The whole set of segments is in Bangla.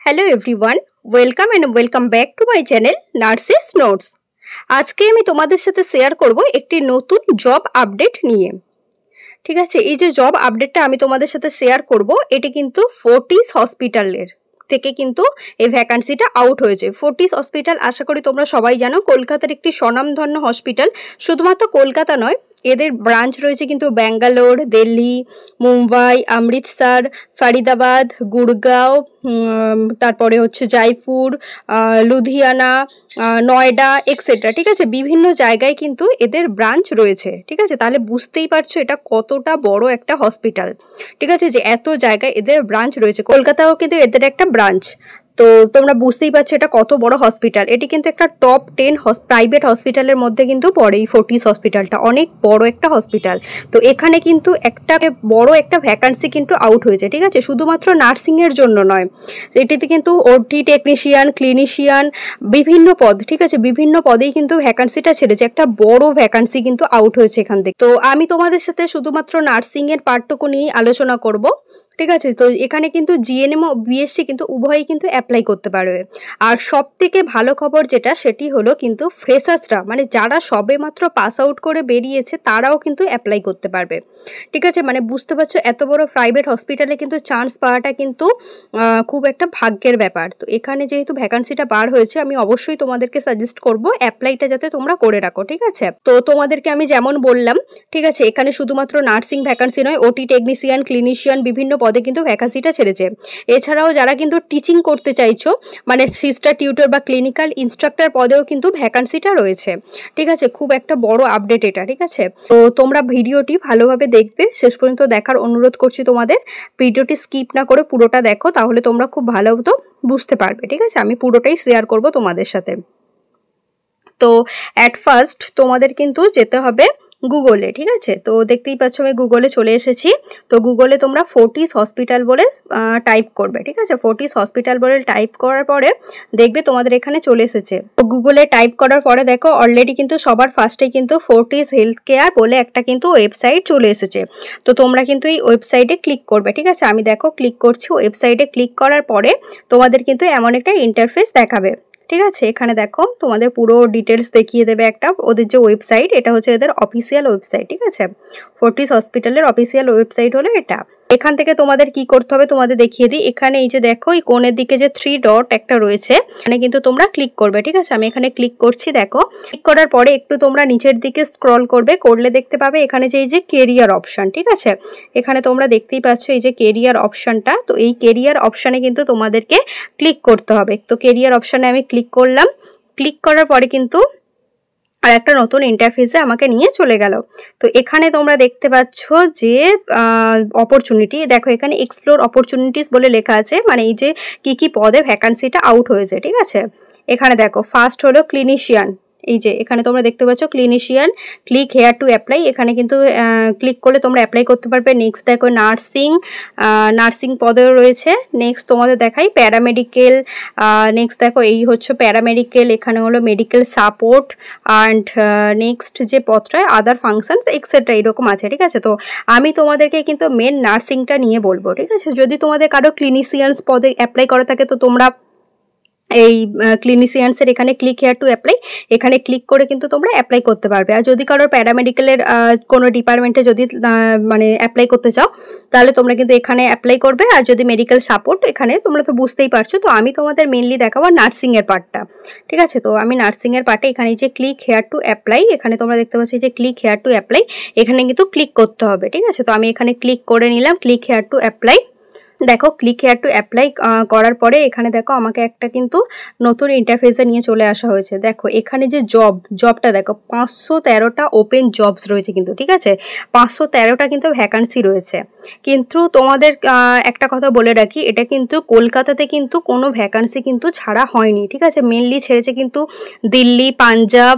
Hello everyone, welcome back to my channel nurses notes. আজকে আমি তোমাদের সাথে শেয়ার করব একটি নতুন জব আপডেট নিয়ে। ঠিক আছে, এই যে জব আপডেটটা আমি তোমাদের সাথে শেয়ার করব, এটি কিন্তু ফোর্টিস হসপিটালের থেকে কিন্তু এই ভ্যাকান্সিটা আউট হয়েছে। ফোর্টিস হসপিটাল আশা করি তোমরা সবাই জানো, কলকাতার একটি স্বনামধন্য হসপিটাল। শুধুমাত্র কলকাতা নয়, এদের ব্রাঞ্চ রয়েছে কিন্তু ব্যাঙ্গালোর, দিল্লি, মুম্বাই, অমৃতসর, ফরিদাবাদ, গুড়গাঁও, তারপরে হচ্ছে জয়পুর, লুধিয়ানা, নয়ডা এক্সেট্রা। ঠিক আছে, বিভিন্ন জায়গায় কিন্তু এদের ব্রাঞ্চ রয়েছে। ঠিক আছে, তাহলে বুঝতেই পারছো এটা কতটা বড় একটা হসপিটাল। ঠিক আছে, যে এত জায়গায় এদের ব্রাঞ্চ রয়েছে। কলকাতাও কিন্তু এদের একটা ব্রাঞ্চ। তো তোমরা বুঝতেই পারছো এটা কত বড় হসপিটাল। এটি কিন্তু একটা টপ 10 প্রাইভেট হসপিটালের মধ্যে কিন্তু পড়ে। এই ফোর্টিস হসপিটালটা অনেক বড় একটা হসপিটাল। তো এখানে কিন্তু একটা বড় একটা ভ্যাকান্সি কিন্তু আউট হয়েছে। ঠিক আছে, শুধুমাত্র নার্সিংয়ের জন্য নয়, এটিতে কিন্তু ওটি টেকনিশিয়ান, ক্লিনিশিয়ান, বিভিন্ন পদ। ঠিক আছে, বিভিন্ন পদেই কিন্তু ভ্যাকান্সিটা ছেড়েছে। একটা বড় ভ্যাকান্সি কিন্তু আউট হয়েছে এখান থেকে। তো আমি তোমাদের সাথে শুধুমাত্র নার্সিংয়ের পার্টটুকু নিয়ে আলোচনা করব। ঠিক আছে, তো এখানে কিন্তু জিএনএম ও বিএসসি কিন্তু উভয়ই কিন্তু অ্যাপ্লাই করতে পারবে। আর সব থেকে ভালো খবর যেটা, সেটি হলো কিন্তু ফ্রেশার্সরা, মানে যারা সবে মাত্র পাস আউট করে বেরিয়েছে, তারাও কিন্তু অ্যাপ্লাই করতে পারবে। ঠিক আছে, মানে বুঝতে পারছো এত বড় প্রাইভেট হসপিটালে কিন্তু চান্স পাওয়াটা কিন্তু খুব একটা ভাগ্যের ব্যাপার। তো এখানে যেহেতু ভ্যাকান্সিটা বার হয়েছে, আমি অবশ্যই তোমাদেরকে সাজেস্ট করব অ্যাপ্লাইটা যাতে তোমরা করে রাখো। ঠিক আছে, তো তোমাদেরকে আমি যেমন বললাম, ঠিক আছে, এখানে শুধুমাত্র নার্সিং ভ্যাকান্সি নয়, ওটি টেকনিশিয়ান, ক্লিনিশিয়ান, বিভিন্ন পদে কিন্তু ভ্যাকান্সিটা ছেড়েছে। এছাড়াও যারা কিন্তু টিচিং করতে চাইছো, মানে সিস্টার টিউটর বা ক্লিনিক্যাল ইনস্ট্রাক্টর পদেও কিন্তু ভ্যাকান্সিটা রয়েছে। ঠিক আছে, খুব একটা বড় আপডেট এটা। ঠিক আছে, তো তোমরা ভিডিওটি ভালোভাবে দেখবে, শেষ পর্যন্ত দেখার অনুরোধ করছি তোমাদের। ভিডিওটি স্কিপ না করে পুরোটা দেখো, তাহলে তোমরা খুব ভালো মতো বুঝতে পারবে। ঠিক আছে, আমি পুরোটাই শেয়ার করব তোমাদের সাথে। তো অ্যাট ফার্স্ট তোমাদের কিন্তু যেতে হবে গুগলে। ঠিক আছে, তো দেখতেই পাচ্ছ আমি গুগলে চলে এসেছি। তো গুগলে তোমরা ফোর্টিস হসপিটাল বলে টাইপ করবে। ঠিক আছে, ফোর্টিস হসপিটাল বলে টাইপ করার পরে দেখবে তোমাদের এখানে চলে এসেছে। তো গুগলে টাইপ করার পরে দেখো অলরেডি কিন্তু সবার ফার্স্টে কিন্তু ফোর্টিস হেলথ কেয়ার বলে একটা কিন্তু ওয়েবসাইট চলে এসেছে। তো তোমরা কিন্তু এই ওয়েবসাইটে ক্লিক করবে। ঠিক আছে, আমি দেখো ক্লিক করছি। ওয়েবসাইটে ক্লিক করার পরে তোমাদের কিন্তু এমন একটা ইন্টারফেস দেখাবে। ঠিক আছে, এখানে দেখো তোমাদের পুরো ডিটেলস দেখিয়ে দেবে একটা ওদের যে ওয়েবসাইট, এটা হচ্ছে এদের অফিসিয়াল ওয়েবসাইট। ঠিক আছে, ফোর্টিস হসপিটালের অফিসিয়াল ওয়েবসাইট হলো এটা। এখান থেকে তোমাদের কি করতে হবে তোমাদের দেখিয়ে দিই। এখানে এই যে দেখো এই কোণের দিকে যে 3 ডট একটা রয়েছে, এখানে কিন্তু তোমরা ক্লিক করবে। ঠিক আছে, আমি এখানে ক্লিক করছি। দেখো ক্লিক করার পরে একটু তোমরা নিচের দিকে স্ক্রল করবে, করলে দেখতে পাবে এখানে যে এই যে কেরিয়ার অপশন। ঠিক আছে, এখানে তোমরা দেখতেই পাচ্ছ এই যে কেরিয়ার অপশনটা। তো এই কেরিয়ার অপশনে কিন্তু তোমাদেরকে ক্লিক করতে হবে। তো কেরিয়ার অপশনে আমি ক্লিক করলাম। ক্লিক করার পরে কিন্তু আর একটা নতুন ইন্টারফেসে আমাকে নিয়ে চলে গেল। তো এখানে তোমরা দেখতে পাচ্ছ যে অপরচুনিটি, দেখো এখানে এক্সপ্লোর অপরচুনিটিস বলে লেখা আছে, মানে এই যে কি পদে ভ্যাকান্সিটা আউট হয়েছে। ঠিক আছে, এখানে দেখো ফার্স্ট হলো ক্লিনিশিয়ান। এই যে এখানে তোমরা দেখতে পাচ্ছ clinician, click here to apply. এখানে কিন্তু ক্লিক করলে তোমরা অ্যাপ্লাই করতে পারবে। নেক্সট দেখো নার্সিং পদেও রয়েছে। নেক্সট তোমাদের দেখাই প্যারামেডিকেল। নেক্সট দেখো এই হচ্ছে প্যারামেডিকেল, এখানে হলো মেডিকেল সাপোর্ট অ্যান্ড নেক্সট যে পদটা আদার ফাংশনস এক্সেট্রা এরকম আছে। ঠিক আছে, তো আমি তোমাদেরকে কিন্তু মেন নার্সিংটা নিয়ে বলবো। ঠিক আছে, যদি তোমাদের কারো ক্লিনিশিয়ানস পদে অ্যাপ্লাই করা থাকে, তো তোমরা এই ক্লিনিশিয়ানসের এখানে ক্লিক হেয়ার টু অ্যাপ্লাই, এখানে ক্লিক করে কিন্তু তোমরা অ্যাপ্লাই করতে পারবে। আর যদি কারোর প্যারামেডিক্যালের কোনো ডিপার্টমেন্টে যদি মানে অ্যাপ্লাই করতে চাও, তাহলে তোমরা কিন্তু এখানে অ্যাপ্লাই করবে। আর যদি মেডিকেল সাপোর্ট, এখানে তোমরা তো বুঝতেই পারছো। তো আমি তোমাদের মেনলি দেখাবো নার্সিংয়ের পার্টটা। ঠিক আছে, তো আমি নার্সিংয়ের পার্টে এখানে যে ক্লিক হেয়ার টু অ্যাপ্লাই, এখানে তোমরা দেখতে পাচ্ছ যে ক্লিক হেয়ার টু অ্যাপ্লাই, এখানে কিন্তু ক্লিক করতে হবে। ঠিক আছে, তো আমি এখানে ক্লিক করে নিলাম ক্লিক হেয়ার টু অ্যাপ্লাই। দেখো ক্লিক হেয়ার টু অ্যাপ্লাই করার পরে এখানে দেখো আমাকে একটা কিন্তু নতুন ইন্টারফেসে নিয়ে চলে আসা হয়েছে। দেখো এখানে যে জবটা দেখো 513টা ওপেন জবস রয়েছে কিন্তু। ঠিক আছে, 513টা কিন্তু ভ্যাকান্সি রয়েছে। কিন্তু তোমাদের একটা কথা বলে রাখি, এটা কিন্তু কলকাতাতে কিন্তু কোনো ভ্যাকান্সি কিন্তু ছাড়া হয়নি। ঠিক আছে, মেনলি ছেড়েছে কিন্তু দিল্লি, পাঞ্জাব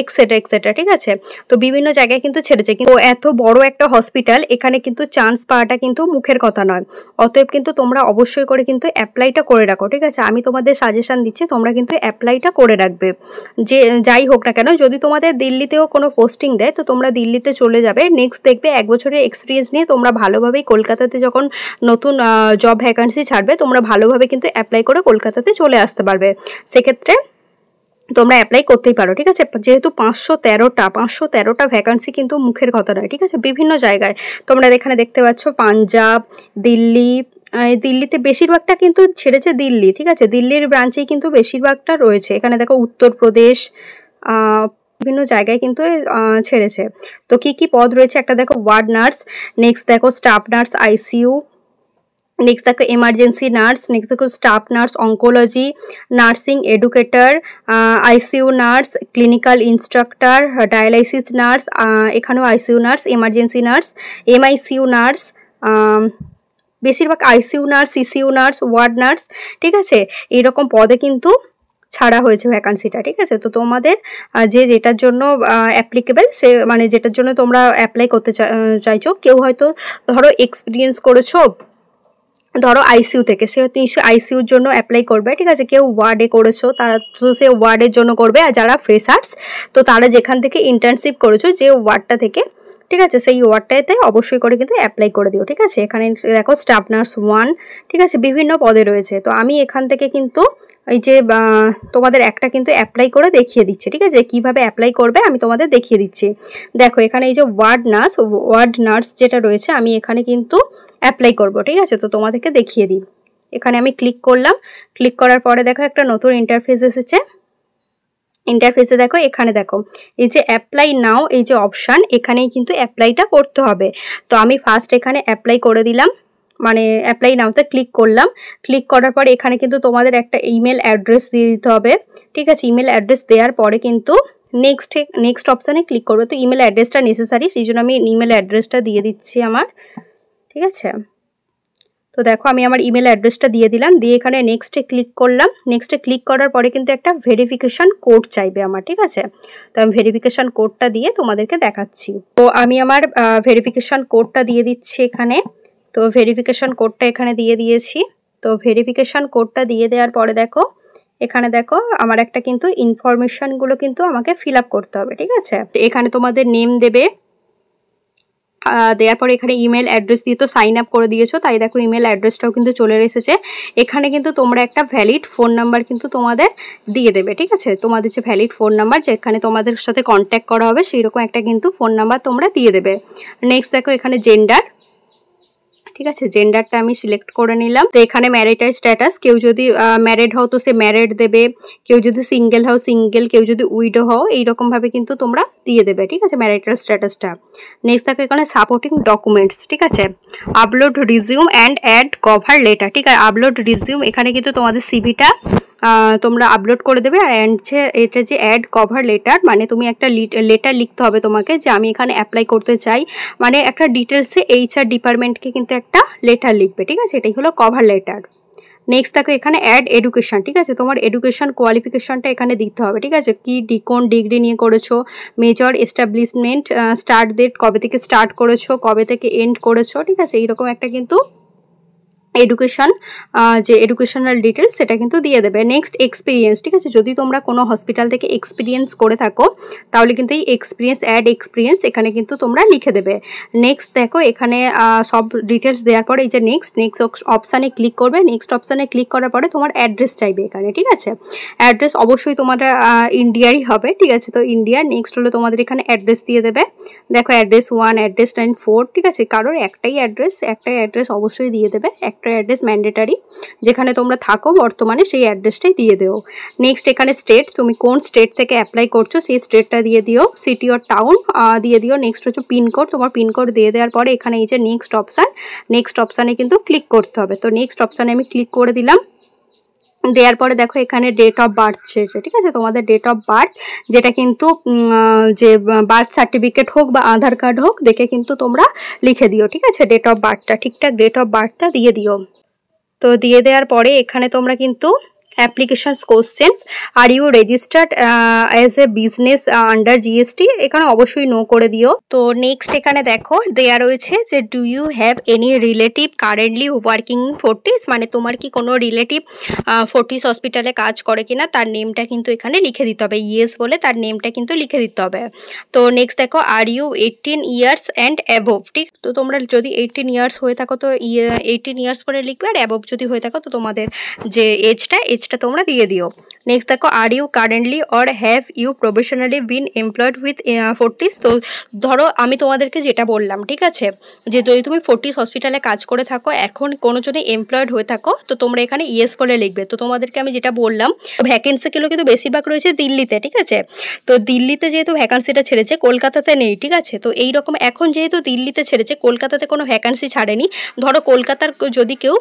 এক্সেট্রা এক্সেট্রা। ঠিক আছে, তো বিভিন্ন জায়গায় কিন্তু ছেড়েছে। কিন্তু এত বড় একটা হসপিটাল, এখানে কিন্তু চান্স পাওয়াটা কিন্তু মুখের কথা নয়। অতএব অতএব কিন্তু তোমরা অবশ্যই করে কিন্তু অ্যাপ্লাইটা করে রাখো, ঠিক আছে। আমি তোমাদের সাজেশান দিচ্ছি, তোমরা কিন্তু অ্যাপ্লাইটা করে রাখবে। যে যাই হোক না কেন, যদি তোমাদের দিল্লিতেও কোনো পোস্টিং দেয় তো তোমরা দিল্লিতে চলে যাবে। নেক্সট দেখবে 1 বছরের এক্সপিরিয়েন্স নিয়ে তোমরা ভালোভাবেই কলকাতাতে যখন নতুন জব ভ্যাকান্সি ছাড়বে তোমরা ভালোভাবে কিন্তু অ্যাপ্লাই করে কলকাতাতে চলে আসতে পারবে। সেক্ষেত্রে তোমরা অ্যাপ্লাই করতেই পারো, ঠিক আছে। যেহেতু 513টা ভ্যাকান্সি কিন্তু মুখের কথা নয়, ঠিক আছে। বিভিন্ন জায়গায় তোমরা এখানে দেখতে পাচ্ছ পাঞ্জাব, দিল্লি, দিল্লিতে বেশিরভাগটা কিন্তু ছেড়েছে দিল্লি, ঠিক আছে। দিল্লির ব্রাঞ্চেই কিন্তু বেশিরভাগটা রয়েছে। এখানে দেখো উত্তরপ্রদেশ, বিভিন্ন জায়গায় কিন্তু ছেড়েছে। তো কি কি পদ রয়েছে, একটা দেখো ওয়ার্ড নার্স, নেক্সট দেখো স্টাফ নার্স আইসিইউ, নেক্সট দেখো এমার্জেন্সি নার্স, নেক্সট দেখো staff nurse oncology, nursing educator, ICU nurse, clinical instructor, dialysis nurse, এখানেও ICU nurse, emergency nurse, MICU nurse, বেশিরভাগ ICU nurse, CCU nurse, ward nurse, ঠিক আছে। এইরকম পদে কিন্তু ছাড়া হয়েছে ভ্যাকান্সিটা, ঠিক আছে। তো তোমাদের যে যেটার জন্য অ্যাপ্লিকেবল, সে মানে যেটার জন্য তোমরা অ্যাপ্লাই করতে চাইছো, কেউ হয়তো ধরো এক্সপিরিয়েন্স করেছো ধরো আইসিইউ থেকে, সে হয়তো নিশ্চয়ই আইসিইউর জন্য অ্যাপ্লাই করবে, ঠিক আছে। কেউ ওয়ার্ডে করেছো তারা তো সে ওয়ার্ডের জন্য করবে, আর যারা ফ্রেশার্স তো তারা যেখান থেকে ইন্টার্নশিপ করেছো যে ওয়ার্ডটা থেকে, ঠিক আছে, সেই ওয়ার্ডটাতে অবশ্যই করে কিন্তু অ্যাপ্লাই করে দিও, ঠিক আছে। এখানে দেখো স্টাফ নার্স 1, ঠিক আছে, বিভিন্ন পদে রয়েছে। তো আমি এখান থেকে কিন্তু এই যে তোমাদের একটা কিন্তু অ্যাপ্লাই করে দেখিয়ে দিচ্ছি, ঠিক আছে। কিভাবে অ্যাপ্লাই করবে আমি তোমাদের দেখিয়ে দিচ্ছি। দেখো এখানে এই যে ওয়ার্ড নার্স যেটা রয়েছে, আমি এখানে কিন্তু অ্যাপ্লাই করব, ঠিক আছে। তো তোমাদেরকে দেখিয়ে দিই। এখানে আমি ক্লিক করলাম, ক্লিক করার পরে দেখো একটা নতুন ইন্টারফেস এসেছে। ইন্টারফেসে দেখো এখানে দেখো এই যে অ্যাপ্লাই নাও, এই যে অপশান, এখানেই কিন্তু অ্যাপ্লাইটা করতে হবে। তো আমি ফার্স্ট এখানে অ্যাপ্লাই করে দিলাম, মানে অ্যাপ্লাই নাওতে ক্লিক করলাম। ক্লিক করার পরে এখানে কিন্তু তোমাদের একটা ইমেল অ্যাড্রেস দিয়ে দিতে হবে, ঠিক আছে। ইমেল অ্যাড্রেস দেওয়ার পরে কিন্তু নেক্সট অপশানে ক্লিক করবে। তো ইমেল অ্যাড্রেসটা নেসেসারি, সেই জন্য আমি ইমেল অ্যাড্রেসটা দিয়ে দিচ্ছি আমার, ঠিক আছে। তো দেখো আমি আমার ইমেল অ্যাড্রেসটা দিয়ে দিলাম, দিয়ে এখানে নেক্সটে ক্লিক করলাম। নেক্সটে ক্লিক করার পরে কিন্তু একটা ভেরিফিকেশান কোড চাইবে আমার, ঠিক আছে। তো আমি ভেরিফিকেশান কোডটা দিয়ে তোমাদেরকে দেখাচ্ছি। তো আমি আমার ভেরিফিকেশান কোডটা দিয়ে দিচ্ছি এখানে। তো ভেরিফিকেশান কোডটা এখানে দিয়ে দিয়েছি। তো ভেরিফিকেশান কোডটা দিয়ে দেওয়ার পরে দেখো এখানে দেখো আমার একটা কিন্তু ইনফরমেশানগুলো কিন্তু আমাকে ফিল আপ করতে হবে, ঠিক আছে। এখানে তোমাদের নেম দেবে, দেওয়ার পরে এখানে ইমেল অ্যাড্রেস দিয়ে তো সাইন আপ করে দিয়েছো, তাই দেখো ইমেল অ্যাড্রেসটাও কিন্তু চলে এসেছে। এখানে কিন্তু তোমরা একটা ভ্যালিড ফোন নাম্বার কিন্তু তোমাদের দিয়ে দেবে, ঠিক আছে। তোমাদের যে ভ্যালিড ফোন নাম্বার যেখানে তোমাদের সাথে কন্ট্যাক্ট করা হবে সেই রকম একটা কিন্তু ফোন নাম্বার তোমরা দিয়ে দেবে। নেক্সট দেখো এখানে জেন্ডার, ঠিক আছে, জেন্ডারটা আমি সিলেক্ট করে নিলাম। তো এখানে ম্যারিটাল স্ট্যাটাস, কেউ যদি ম্যারিড হও তো সে ম্যারিড দেবে, কেউ যদি সিঙ্গেল হও সিঙ্গেল, কেউ যদি উইডো হও, এইরকম ভাবে কিন্তু তোমরা দিয়ে দেবে, ঠিক আছে, ম্যারিটাল স্ট্যাটাসটা। নেক্সট দেখো এখানে সাপোর্টিং ডকুমেন্টস, ঠিক আছে, upload resume and add cover letter, ঠিক আছে। আপলোড রিজিউম, এখানে কিন্তু তোমাদের সিভিটা তোমরা আপলোড করে দেবে। আর এটা যে অ্যাড কভার লেটার, মানে তুমি একটা লেটার লিখতে হবে তোমাকে যে আমি এখানে অ্যাপ্লাই করতে চাই, মানে একটা ডিটেলসে HR ডিপার্টমেন্টকে কিন্তু একটা লেটার লিখবে, ঠিক আছে। এটাই হলো কভার লেটার। নেক্সট দেখো এখানে অ্যাড এডুকেশন, ঠিক আছে, তোমার এডুকেশন কোয়ালিফিকেশনটা এখানে দিতে হবে, ঠিক আছে। কি কোন ডিগ্রি নিয়ে করেছো, মেজর, এস্টাবলিশমেন্ট, স্টার্ট ডেট, কবে থেকে স্টার্ট করেছো, কবে থেকে এন্ড করেছো, ঠিক আছে। এইরকম একটা কিন্তু এডুকেশন, যে এডুকেশনাল ডিটেলস সেটা কিন্তু দিয়ে দেবে। নেক্সট এক্সপিরিয়েন্স, ঠিক আছে, যদি তোমরা কোনো হসপিটাল থেকে এক্সপিরিয়েন্স করে থাকো তাহলে কিন্তু এই এক্সপিরিয়েন্স, অ্যাড এক্সপিরিয়েন্স এখানে কিন্তু তোমরা লিখে দেবে। নেক্সট দেখো এখানে সব ডিটেলস দেওয়ার পরে এই যে নেক্সট অপশানে ক্লিক করবে। নেক্সট অপশানে ক্লিক করার পরে তোমার অ্যাড্রেস চাইবে এখানে, ঠিক আছে। অ্যাড্রেস অবশ্যই তোমার ইন্ডিয়ারই হবে, ঠিক আছে। তো ইন্ডিয়ার। নেক্সট হলো তোমাদের এখানে অ্যাড্রেস দিয়ে দেবে। দেখো অ্যাড্রেস 1, অ্যাড্রেস 9, 4, ঠিক আছে। কারোর একটাই অ্যাড্রেস অবশ্যই দিয়ে দেবে, একটা অ্যাড্রেস ম্যান্ডেটারি, যেখানে তোমরা থাকো বর্তমানে সেই অ্যাড্রেসটাই দিয়ে দিও। নেক্সট এখানে স্টেট, তুমি কোন স্টেট থেকে অ্যাপ্লাই করছো সেই স্টেটটা দিয়ে দিও, সিটি অর টাউন দিয়ে দিও। নেক্সট হচ্ছে পিনকোড, তোমার পিনকোড দিয়ে দেওয়ার পরে এখানে এই যে নেক্সট অপশানে কিন্তু ক্লিক করতে হবে। তো নেক্সট অপশানে আমি ক্লিক করে দিলাম। দেওয়ার পরে দেখো এখানে ডেট অফ বার্থ চেয়েছে, ঠিক আছে, তোমাদের ডেট অফ বার্থ, যেটা কিন্তু যে বার্থ সার্টিফিকেট হোক বা আধার কার্ড হোক দেখে কিন্তু তোমরা লিখে দিও, ঠিক আছে। ডেট অফ বার্থটা ঠিকঠাক ডেট অফ বার্থটা দিয়ে দিও। তো দিয়ে দেওয়ার পরে এখানে তোমরা কিন্তু applications questions, are you registered as a business under GST, এখানে অবশ্যই নো করে দিও। তো নেক্সট এখানে দেখো দেয়া রয়েছে যে do you have any relative currently working Fortis, মানে তোমার কি কোনো রিলেটিভ ফোর্টিস হসপিটালে কাজ করে কিনা তার নেমটা কিন্তু এখানে লিখে দিতে হবে, ইয়েস বলে তার নেমটা কিন্তু লিখে দিতে হবে। তো নেক্সট দেখো are you 18 years and above, ঠিক, তো তোমরা যদি 18 ইয়ার্স হয়ে থাকো তো 18 ইয়ার্স করে লিখবে, আর অ্যাবোভ যদি হয়ে থাকো তো তোমাদের যে এজটা তোমরা দিয়ে দিও। নেক্সট দেখো are you currently or have you professionally been employed with Fortis, তো ধরো আমি তোমাদেরকে যেটা বললাম, ঠিক আছে, যে যদি তুমি ফোর্টিস হসপিটালে কাজ করে থাকো, এখন কোনো জনে এমপ্লয়েড হয়ে থাকো, তো তোমরা এখানে ইয়েস বলে লিখবে। তো তোমাদেরকে আমি যেটা বললাম ভ্যাকেন্সিগুলো কিন্তু বেশিরভাগ রয়েছে দিল্লিতে, ঠিক আছে, তো দিল্লিতে যেহেতু ভ্যাকান্সিটা ছেড়েছে, কলকাতাতে নেই, ঠিক আছে, তো এইরকম এখন যেহেতু দিল্লিতে ছেড়েছে, কলকাতাতে কোনো ভ্যাকান্সি ছাড়েনি, ধরো কলকাতার যদি কেউ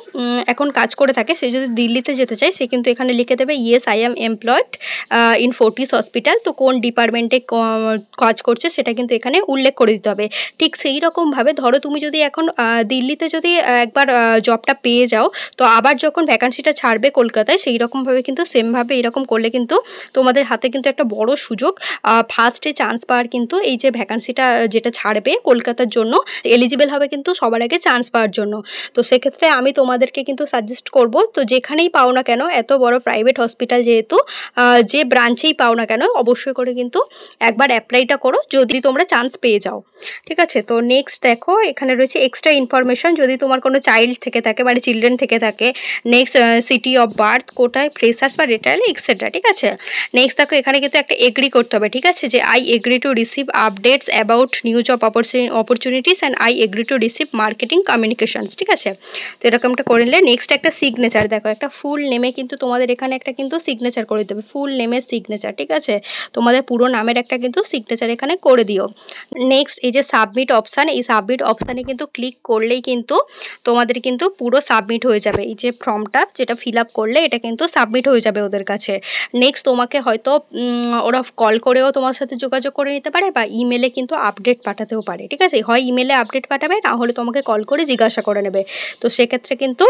এখন কাজ করে থাকে, সে যদি দিল্লিতে যেতে চায় সে কিন্তু এখানে লিখে দেবে yes I am employed in Fortis hospital, তো কোন ডিপার্টমেন্টে কাজ করছে সেটা কিন্তু এখানে উল্লেখ করে দিতে হবে। ঠিক সেই রকমভাবে ধরো তুমি যদি এখন দিল্লিতে যদি একবার জবটা পেয়ে যাও, তো আবার যখন ভ্যাকান্সিটা ছাড়বে কলকাতায়, সেই রকমভাবে কিন্তু সেমভাবে এরকম করলে কিন্তু তোমাদের হাতে কিন্তু একটা বড় সুযোগ, ফার্স্টে চান্স পাওয়ার, কিন্তু এই যে ভ্যাকান্সিটা যেটা ছাড়বে কলকাতার জন্য এলিজিবল হবে কিন্তু সবার আগে চান্স পাওয়ার জন্য। তো সেক্ষেত্রে আমি তোমাদেরকে কিন্তু সাজেস্ট করব, তো যেখানেই পাও না কেন, এত বড় প্রাইভেট হসপিটাল যেহেতু, যে ব্রাঞ্চেই পাও না কেন অবশ্যই করে কিন্তু একবার অ্যাপ্লাইটা করো যদি তোমরা চান্স পেয়ে যাও, ঠিক আছে। তো নেক্সট দেখো এখানে রয়েছে এক্সট্রা ইনফরমেশন, যদি তোমার কোনো চাইল্ড থেকে থাকে মানে চিলড্রেন থেকে থাকে, নেক্সট সিটি অফ বার্থ, কোটায়, ফ্রেশার্স বা রিটায়ার এক্সেট্রা, ঠিক আছে। নেক্সট দেখো এখানে কিন্তু একটা এগ্রি করতে হবে, ঠিক আছে, যে I agree to receive updates about new job opportunities and I agree to receive marketing communications, ঠিক আছে। তো এরকমটা করে নিলে নেক্সট একটা সিগনেচার, দেখো একটা ফুল নেমে কিন্তু তোমাদের এখানে একটা কিন্তু সিগনেচার করে দিতে হবে, ফুল নেমের সিগনেচার, ঠিক আছে, তোমাদের পুরো নামের একটা কিন্তু সিগনেচার এখানে করে দিও। নেক্সট এই যে সাবমিট অপশান, এই সাবমিট অপশানে কিন্তু ক্লিক করলেই কিন্তু তোমাদের কিন্তু পুরো সাবমিট হয়ে যাবে, এই যে ফর্মটা যেটা ফিল আপ করলে এটা কিন্তু সাবমিট হয়ে যাবে ওদের কাছে। নেক্সট তোমাকে হয়তো ওরা কল করেও তোমার সাথে যোগাযোগ করে নিতে পারে, বা ইমেলে কিন্তু আপডেট পাঠাতেও পারে, ঠিক আছে, হয় ইমেলে আপডেট পাঠাবে, না হলে তোমাকে কল করে জিজ্ঞাসা করে নেবে। তো সেক্ষেত্রে কিন্তু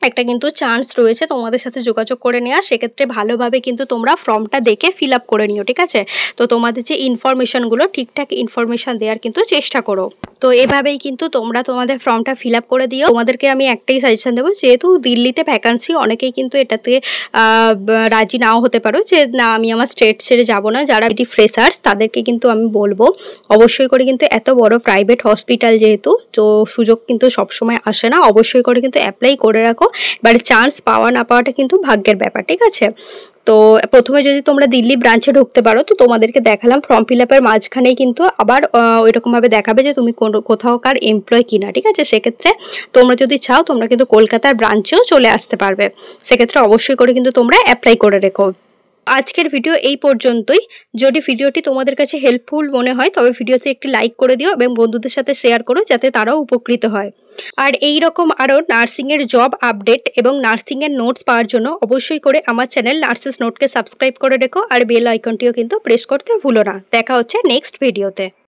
একটা কিন্তু চান্স রয়েছে তোমাদের সাথে যোগাযোগ করে নেওয়া, সেক্ষেত্রে ভালোভাবে কিন্তু তোমরা ফর্মটা দেখে ফিল আপ করে নিও, ঠিক আছে। তো তোমাদের যে ইনফরমেশনগুলো ঠিকঠাক ইনফরমেশন দেওয়ার কিন্তু চেষ্টা করো। তো এভাবেই কিন্তু তোমরা তোমাদের ফর্মটা ফিল আপ করে দিও। তোমাদেরকে আমি একটাই সাজেশন দেবো, যেহেতু দিল্লিতে ভ্যাকান্সি, অনেকেই কিন্তু এটাতে রাজি নাও হতে পারো যে না আমি আমার স্টেট ছেড়ে যাবো না, যারা এটি ফ্রেশার্স তাদেরকে কিন্তু আমি বলবো অবশ্যই করে কিন্তু এত বড় প্রাইভেট হসপিটাল যেহেতু, তো সুযোগ কিন্তু সবসময় আসে না, অবশ্যই করে কিন্তু অ্যাপ্লাই করে রাখো, এবারে চান্স পাওয়া না পাওয়াটা কিন্তু ভাগ্যের ব্যাপার, ঠিক আছে। তো প্রথমে যদি তোমরা দিল্লি ব্রাঞ্চে ঢুকতে পারো, তো তোমাদেরকে দেখালাম ফর্ম ফিল আপের মাঝখানেই কিন্তু আবার ওইরকমভাবে দেখাবে যে তুমি কোথাওকার এমপ্লয় কিনা, ঠিক আছে। সেক্ষেত্রে তোমরা যদি চাও তোমরা কিন্তু কলকাতার ব্রাঞ্চেও চলে আসতে পারবে, সেক্ষেত্রে অবশ্যই করে কিন্তু তোমরা অ্যাপ্লাই করে রেখো। আজকের ভিডিও এই পর্যন্তই। যদি ভিডিওটি তোমাদের কাছে হেল্পফুল মনে হয় তবে ভিডিওতে একটি লাইক করে দিও এবং বন্ধুদের সাথে শেয়ার করো যাতে তারাও উপকৃত হয়। আর এই রকম আরও নার্সিংয়ের জব আপডেট এবং নার্সিংয়ের নোটস পাওয়ার জন্য অবশ্যই করে আমার চ্যানেল নার্সেস নোটকে সাবস্ক্রাইব করে রেখো, আর বেল আইকনটিও কিন্তু প্রেস করতে ভুলো না। দেখা হচ্ছে নেক্সট ভিডিওতে।